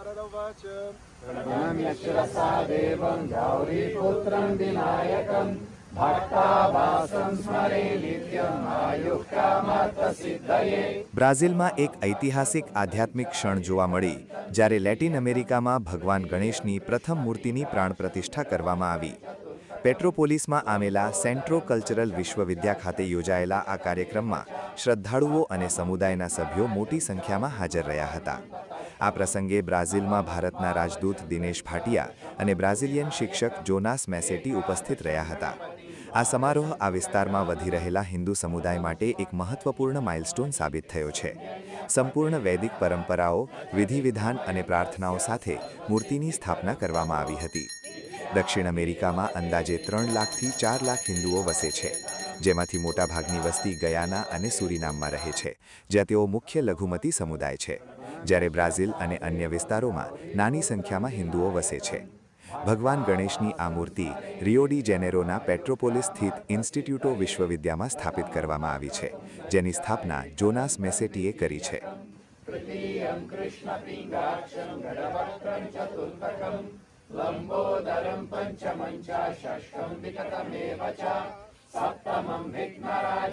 नारदवाच प्रणम्यशिरसा देवं गौरीपुत्रं विनायकं भक्ताभासं स्मरे नित्यं आयुष्कामर्थसिद्धये। બ્રાઝિલમાં એક ઐતિહાસિક આધ્યાત્મિક ક્ષણ જોવા મળી જ્યારે લેટિન અમેરિકામાં ભગવાન ગણેશની પ્રથમ મૂર્તિની પ્રાણ પ્રતિષ્ઠા કરવામાં આવી। પેટ્રોપોલિસમાં આવેલા સેન્ટ્રો કલ્ચરલ વિશ્વવિદ્યા ખાતે યોજાયેલા આ કાર્યક્રમમાં શ્રદ્ધાળુઓ અને સમુદાયના સભ્યો મોટી સંખ્યામાં હાજર રહ્યા હતા। આ પ્રસંગે બ્રાઝિલમાં ભારતના રાજદૂત દિનેશ ભાટિયા અને બ્રાઝિલિયન શિક્ષક જોનાસ મેસેટી ઉપસ્થિત રહ્યા હતા। આ સમારોહ આ વિસ્તારમાં વધી રહેલા હિન્દુ સમુદાય માટે એક મહત્વપૂર્ણ માઇલસ્ટોન સાબિત થયો છે। સંપૂર્ણ વૈદિક પરંપરાઓ, વિધિવિધાન અને પ્રાર્થનાઓ સાથે મૂર્તિની સ્થાપના કરવામાં આવી હતી। દક્ષિણ અમેરિકામાં અંદાજે 3 લાખથી 4 લાખ હિન્દુઓ વસે છે, જેમાંથી મોટાભાગની વસ્તી ગયાના અને સુરીનામમાં રહે છે, જ્યાં તેઓ મુખ્ય લઘુમતી સમુદાય છે, જ્યારે બ્રાઝિલ અને અન્ય વિસ્તારોમાં નાની સંખ્યામાં હિન્દુઓ વસે છે। ભગવાન ગણેશની આ મૂર્તિ રિયો ડી જેનેરોના પેટ્રોપોલિસ સ્થિત ઇન્સ્ટિટ્યૂટો વિશ્વવિદ્યામાં સ્થાપિત કરવામાં આવી છે, જેની સ્થાપના જોનાસ મેસેટીએ કરી છે। लंबोदरं पंचमं च षष्ठं विकटमेव च सप्तमं विघ्नराज